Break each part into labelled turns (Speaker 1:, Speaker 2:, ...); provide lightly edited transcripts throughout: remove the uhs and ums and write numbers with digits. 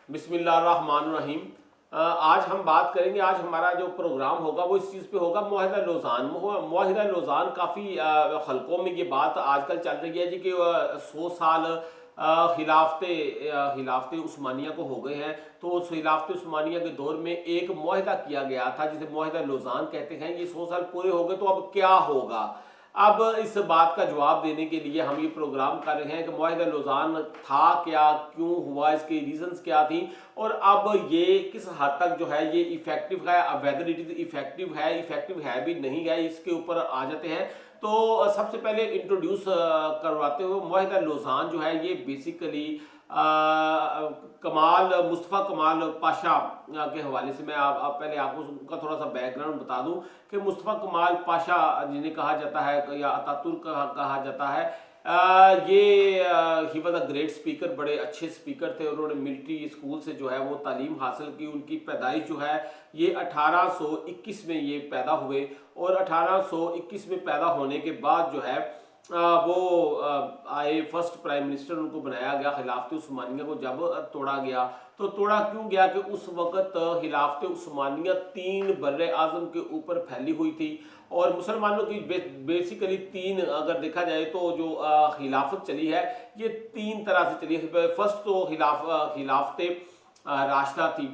Speaker 1: बिस्मिल्लाहिर्रहमानिर्रहीम। आज हम बात करेंगे, आज हमारा जो प्रोग्राम होगा वो इस चीज़ पे होगा, मुआहिदा लौज़ान। मुआहिदा लौज़ान काफ़ी हलकों में ये बात आजकल चल रही है जी कि 100 साल खिलाफत उस्मानिया को हो गए हैं। तो उस खिलाफत उस्मानिया के दौर में एक मुआहिदा किया गया था जिसे मुआहिदा लौज़ान कहते हैं। ये 100 साल पूरे हो गए तो अब क्या होगा। अब इस बात का जवाब देने के लिए हम ये प्रोग्राम कर रहे हैं कि मुआहिदा लौज़ान था क्या, क्यों हुआ, इसकी रीजंस क्या थी और अब ये किस हद तक जो है ये इफेक्टिव है। अब वेदर इट इज़ इफेक्टिव है भी नहीं है, इसके ऊपर आ जाते हैं। तो सबसे पहले इंट्रोड्यूस करवाते हुए, मुआहिदा लौज़ान जो है ये बेसिकली कमाल मुस्तफ़ा कमाल पाशा के हवाले से मैं पहले आपको उनका थोड़ा सा बैकग्राउंड बता दूं कि मुस्तफ़ा कमाल पाशा जिन्हें कहा जाता है या अतातुर्क कहा जाता है, ये he was a great speaker, बड़े अच्छे स्पीकर थे। उन्होंने मिलिट्री स्कूल से जो है वो तालीम हासिल की। उनकी पैदाइश जो है ये 1821 में ये पैदा हुए और 1821 में पैदा होने के बाद जो है वो आए, फर्स्ट प्राइम मिनिस्टर उनको बनाया गया। खिलाफत उस्मानिया को जब तोड़ा गया तो तोड़ा क्यों गया कि उस वक़्त खिलाफत उस्मानिया 3 बर्रे आज़म के ऊपर फैली हुई थी और मुसलमानों की बेसिकली 3, अगर देखा जाए तो जो खिलाफत चली है ये 3 तरह से चली है। फर्स्ट तो खिलाफत राशिदा थी,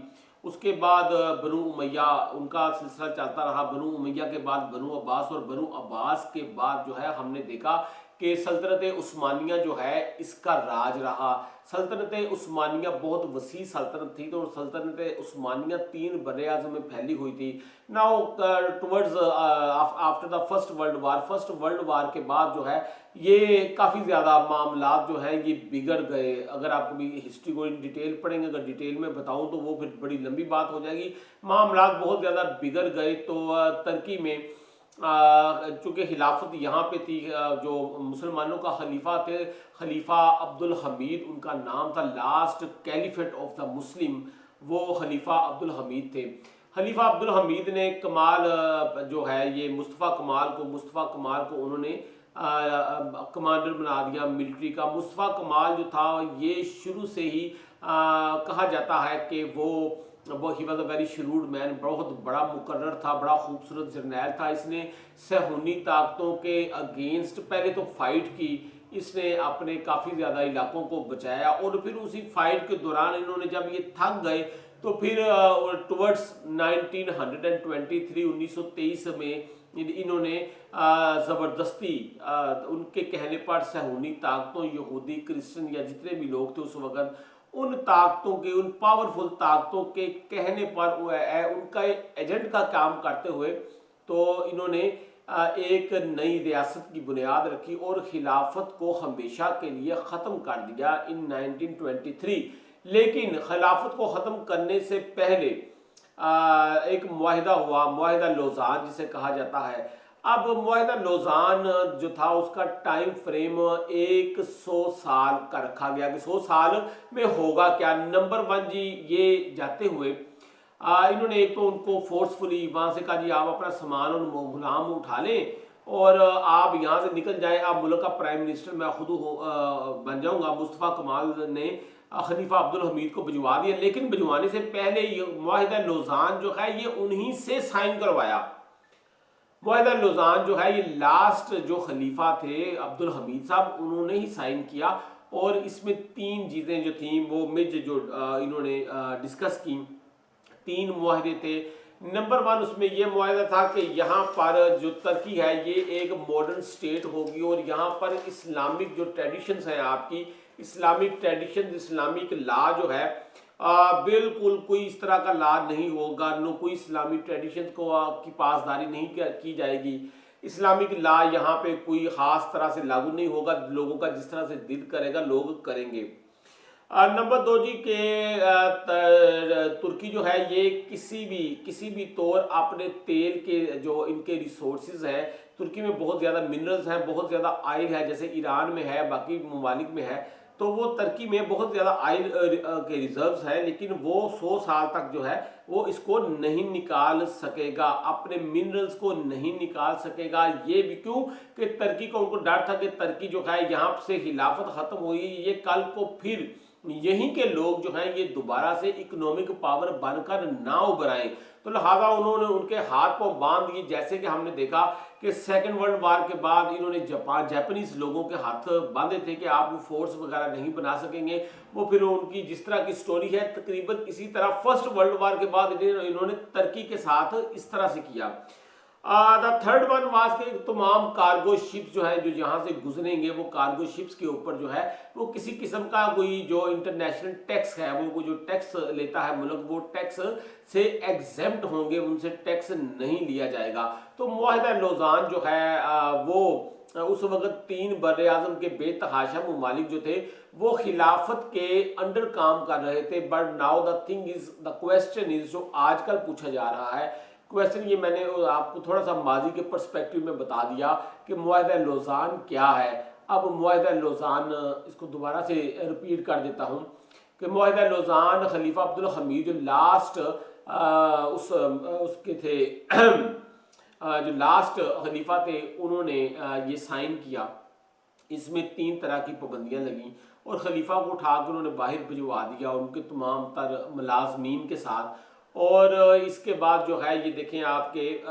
Speaker 1: उसके बाद बनु उमैया उनका सिलसिला चलता रहा। बनु उमैया के बाद बनु अब्बास और बनु अब्बास के बाद जो है हमने देखा कि सल्तनत उस्मानिया जो है इसका राज रहा। सल्तनत उस्मानिया बहुत वसी सल्तनत थी, तो सल्तनत उस्मानिया 3 बर्रे आज़म में फैली हुई थी। Now towards after the first world war के बाद जो है ये काफ़ी ज़्यादा मामलात जो है ये बिगड़ गए। अगर आप कभी हिस्ट्री को इन डिटेल पढ़ेंगे, अगर डिटेल में बताऊं तो वो फिर बड़ी लंबी बात हो जाएगी। मामलात बहुत ज़्यादा बिगड़ गए। तो तुर्की में चूँकि खिलाफत यहाँ पे थी, जो मुसलमानों का खलीफा थे, खलीफा अब्दुल हमीद उनका नाम था, last caliphate of the Muslim, वो खलीफा अब्दुल हमीद थे। खलीफा अब्दुल हमीद ने कमाल जो है ये मुस्तफ़ा कमाल को उन्होंने कमांडर बना दिया मिलिट्री का। मुस्तफ़ा कमाल जो था ये शुरू से ही कहा जाता है कि वो he was a very shrewd man, बहुत बड़ा मुकर्रर था, बड़ा खूबसूरत जर्नैल था। इसने सहूनी ताकतों के अगेंस्ट पहले तो फाइट की, इसने अपने काफ़ी ज़्यादा इलाकों को बचाया और फिर उसी फाइट के दौरान इन्होंने जब ये थक गए तो फिर टुवर्ड्स 1923 में इन्होंने ज़बरदस्ती उनके कहने पर सहूनी ताकतों, यहूदी, क्रिश्चियन या जितने भी लोग थे उस वक़्त, उन ताकतों के, उन पावरफुल ताकतों के कहने पर उनका एजेंट का काम करते हुए तो इन्होंने एक नई रियासत की बुनियाद रखी और खिलाफत को हमेशा के लिए ख़त्म कर दिया इन 1923। लेकिन खिलाफत को ख़त्म करने से पहले एक मुआहिदा हुआ, मुआहिदा लौज़ान जिसे कहा जाता है। अब मुआहिदा लौज़ान जो था उसका टाइम फ्रेम 100 साल का रखा गया कि 100 साल में होगा क्या। नंबर 1 जी, ये जाते हुए इन्होंने एक तो उनको फोर्सफुली वहाँ से कहा जी आप अपना सामान और गुलाम उठा लें और आप यहाँ से निकल जाएं, आप मुल्क का प्राइम मिनिस्टर मैं खुद बन जाऊँगा। मुस्तफ़ा कमाल ने खलीफा अब्दुल हमीद को भिजवा दिया, लेकिन भिजवाने से पहले ये मुआहिदा लौज़ान जो है ये उन्हीं से साइन करवाया। मुआहिदा लौज़ान जो है ये लास्ट जो खलीफा थे अब्दुल हमीद साहब, उन्होंने ही साइन किया और इसमें 3 चीज़ें जो थी वो जो इन्होंने डिस्कस की, 3 मुआहिदे थे। नंबर 1 उसमें ये मुआहिदा था कि यहाँ पर जो तुर्की है ये एक मॉडर्न स्टेट होगी और यहाँ पर इस्लामिक जो ट्रेडिशंस हैं, आपकी इस्लामिक ट्रेडिशन, इस्लामिक लॉ जो है बिल्कुल कोई इस तरह का लॉ नहीं होगा, नो कोई इस्लामिक ट्रेडिशन को की पासदारी नहीं की जाएगी। इस्लामिक लॉ यहाँ पे कोई ख़ास तरह से लागू नहीं होगा, लोगों का जिस तरह से दिल करेगा लोग करेंगे। नंबर 2 जी के तुर्की जो है ये किसी भी तौर अपने तेल के जो इनके रिसोर्सेज हैं, तुर्की में बहुत ज़्यादा मिनरल्स हैं, बहुत ज़्यादा आयल है, जैसे ईरान में है, बाकी ममालिक में है, तो वो तुर्की में बहुत ज़्यादा आयल के रिजर्व्स हैं, लेकिन वो 100 साल तक जो है वो इसको नहीं निकाल सकेगा, अपने मिनरल्स को नहीं निकाल सकेगा। ये भी क्यों कि तुर्की को उनको डर था कि तुर्की जो है यहाँ से खिलाफत ख़त्म हुई, ये कल को फिर यहीं के लोग जो हैं ये दोबारा से इकोनॉमिक पावर बनकर ना उभर आए। तो लिहाजा उन्होंने उनके हाथ पांव बांध दिए, जैसे कि हमने देखा कि सेकेंड वर्ल्ड वार के बाद इन्होंने जापानीज लोगों के हाथ बांधे थे कि आप वो फोर्स वगैरह नहीं बना सकेंगे। वो फिर उनकी जिस तरह की स्टोरी है तकरीबन इसी तरह फर्स्ट वर्ल्ड वार के बाद इन्होंने तुर्की के साथ इस तरह से किया। द थर्ड वन वाज के तमाम कार्गो शिप्स जो है जो यहाँ से गुजरेंगे वो कार्गो शिप्स के ऊपर जो है वो किसी किस्म का कोई जो इंटरनेशनल टैक्स है वो जो टैक्स लेता है मुल्क वो टैक्स से एग्जेम्प्ट होंगे, उनसे टैक्स नहीं लिया जाएगा। तो मुआहिदा लौज़ान जो है वो उस वक्त 3 बर आज़म के बेतहाशा ममालिक जो थे वो खिलाफत के अंडर काम कर रहे थे। But now the thing is the question is जो आजकल पूछा जा रहा है क्वेश्चन, ये मैंने आपको थोड़ा सा माजी के पर्सपेक्टिव में बता दिया कि मुआहिदा लौज़ान क्या है। अब मुआहिदा लौज़ान इसको दोबारा से रिपीट कर देता हूँ कि मुआहिदा लौज़ान खलीफा अब्दुल हमीद जो लास्ट उसके थे जो लास्ट खलीफा थे उन्होंने ये साइन किया। इसमें 3 तरह की पाबंदियाँ लगीं और खलीफा को उठाकर उन्होंने बाहर भिजवा दिया उनके तमाम तर मुलाजमीन के साथ। और इसके बाद जो है ये देखें आपके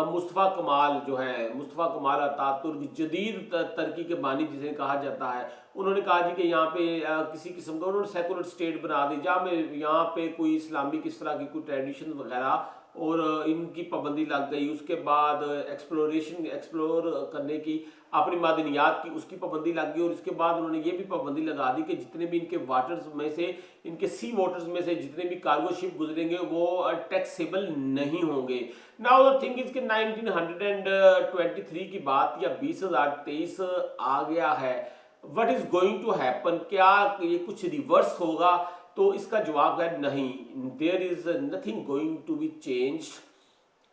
Speaker 1: मुस्तफ़ा कमाल जो है, मुस्तफ़ा कमाल अतातुर्क जदीद तुर्की के बानी जिसे कहा जाता है, उन्होंने कहा जी कि यहाँ पे किसी किस्म का उन्होंने सेकुलर स्टेट बना दी जहाँ में यहाँ पे कोई इस्लामिक इस तरह की कोई ट्रेडिशन वगैरह और इनकी पाबंदी लग गई। उसके बाद एक्सप्लोर करने की अपनी मादनियात की उसकी पाबंदी लग गई और इसके बाद उन्होंने ये भी पाबंदी लगा दी कि जितने भी इनके वाटर्स में से इनके सी वाटर्स में से जितने भी कार्गो शिप गुजरेंगे वो टैक्सेबल नहीं होंगे। नाउ द थिंग इज कि 1923 की बात या 2023 आ गया है। What is going to happen, क्या ये कुछ रिवर्स होगा? तो इसका जवाब है नहीं, there is nothing going to be changed,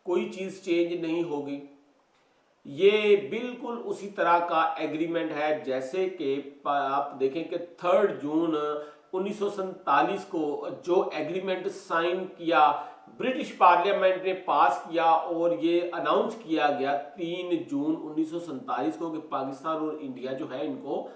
Speaker 1: कोई चीज़ चेंज नहीं होगी। ये बिल्कुल उसी तरह का एग्रीमेंट है जैसे कि आप देखें कि 3 जून 1947 को जो एग्रीमेंट साइन किया ब्रिटिश पार्लियामेंट ने पास किया और ये अनाउंस किया गया 3 जून 1947 को कि पाकिस्तान और इंडिया जो है इनको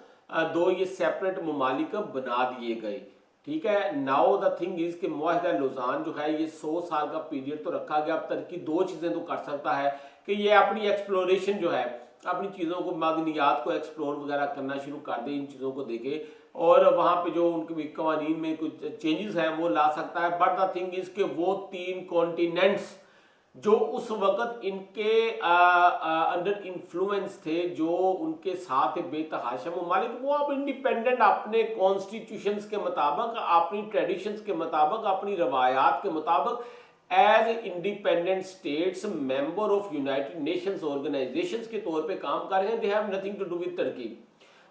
Speaker 1: 2 ये सेपरेट ममालिक बना दिए गए। ठीक है। नाउ द थिंग इज कि मुआहिदा लौज़ान जो है ये 100 साल का पीरियड तो रखा गया। अब तुर्की 2 चीज़ें तो कर सकता है कि ये अपनी एक्सप्लोरेशन जो है अपनी चीज़ों को मादनियात को एक्सप्लोर वगैरह करना शुरू कर दे, इन चीज़ों को देखे और वहाँ पे जो उनके कवानीन में कुछ चेंजेस हैं वो ला सकता है। बट द थिंग इज कि वो 3 कॉन्टिनेंट्स जो उस वक़्त इनके अंडर इन्फ्लुएंस थे, जो उनके साथ बेतहाशा ममालिक, वो अब इंडिपेंडेंट अपने कॉन्स्टिट्यूशंस के मुताबिक, अपनी ट्रेडिशंस के मुताबिक, अपनी रवायात के मुताबिक as independent states member of United Nations organisations के तौर पे काम कर रहे हैं। They have nothing to do with Turkey.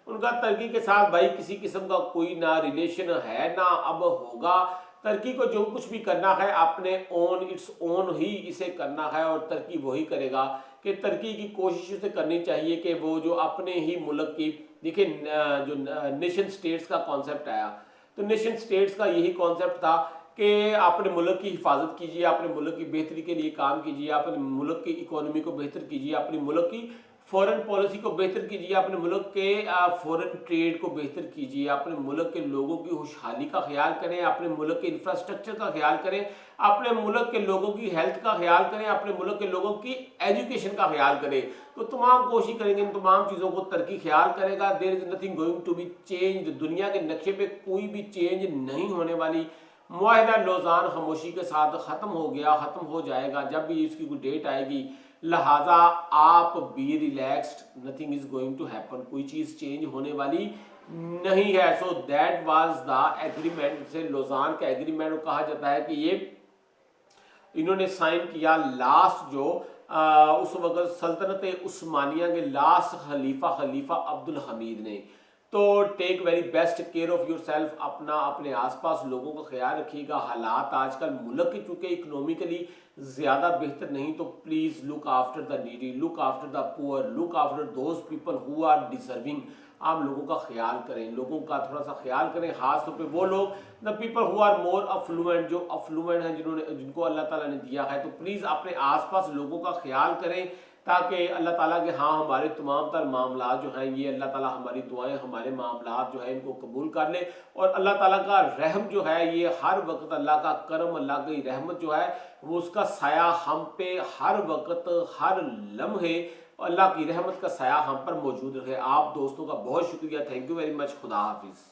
Speaker 1: उनका तुर्की के साथ भाई किसी किस्म का कोई ना रिलेशन है ना अब होगा। तुर्की को जो कुछ भी करना है अपने इट्स ओन ही इसे करना है और तुर्की वही करेगा कि तुर्की की कोशिश उसे करनी चाहिए कि वो जो अपने ही मुल्क की, देखिए जो नेशन स्टेट्स का कॉन्सेप्ट आया तो नेशन स्टेट्स का यही कॉन्सेप्ट था कि अपने मुल्क की हिफाजत कीजिए, अपने मुल्क की बेहतरी के लिए काम कीजिए, अपने मुल्क की इकोनॉमी को बेहतर कीजिए, अपने मुल्क की फॉरेन पॉलिसी को बेहतर कीजिए, अपने मुल्क के फॉरेन ट्रेड को बेहतर कीजिए, अपने मुल्क के लोगों की खुशहाली का ख्याल करें, अपने मुल्क के इंफ्रास्ट्रक्चर का ख्याल करें, अपने मुल्क के लोगों की हेल्थ का ख्याल करें, अपने मुल्क के लोगों की एजुकेशन का ख्याल करें। तो तमाम कोशिश करेंगे, इन तमाम चीज़ों को तुर्की ख्याल करेगा। There is nothing going to be change. दुनिया के नक्शे पे कोई भी चेंज नहीं होने वाली। मुआहिदा लौज़ान खामोशी के साथ ख़त्म हो गया, ख़त्म हो जाएगा जब भी इसकी कोई डेट आएगी। लिहाजा आप be relaxed, nothing is going to happen, कोई चीज़ चेंज होने वाली नहीं है। So that was the agreement. से लौज़ान का एग्रीमेंट कहा जाता है कि ये इन्होंने साइन किया लास्ट जो उस वक्त सल्तनत उस्मानिया के लास्ट खलीफा अब्दुल हमीद ने। तो take very best care of yourself, अपना अपने आसपास लोगों का ख्याल रखिएगा। हालात आजकल मुल्क के चूँकि इकोनॉमिकली ज़्यादा बेहतर नहीं, तो please look after the needy, look after the poor, look after those people who are deserving. आप लोगों का ख्याल करें, लोगों का थोड़ा सा ख्याल करें, खास तौर पे वो लोग the people who are more affluent, जो अफ्लुएंट हैं, जिनको अल्लाह ताला ने दिया है। तो प्लीज़ अपने आसपास लोगों का ख्याल करें تاکہ اللہ تعالیٰ کے ہاں ہمارے تمام تر معاملات جو ہیں یہ اللہ تعالیٰ ہماری دعائیں ہمارے معاملات جو ہے ان کو قبول کر لے، اور اللہ تعالیٰ کا رحم جو ہے یہ ہر وقت، اللہ کا کرم، اللہ کی رحمت جو ہے وہ اس کا سایہ ہم پہ ہر وقت ہر لمحے اللہ کی رحمت کا سایہ ہم پر موجود رہے۔ آپ دوستوں کا بہت شکریہ، تھینک یو ویری مچ، خدا حافظ۔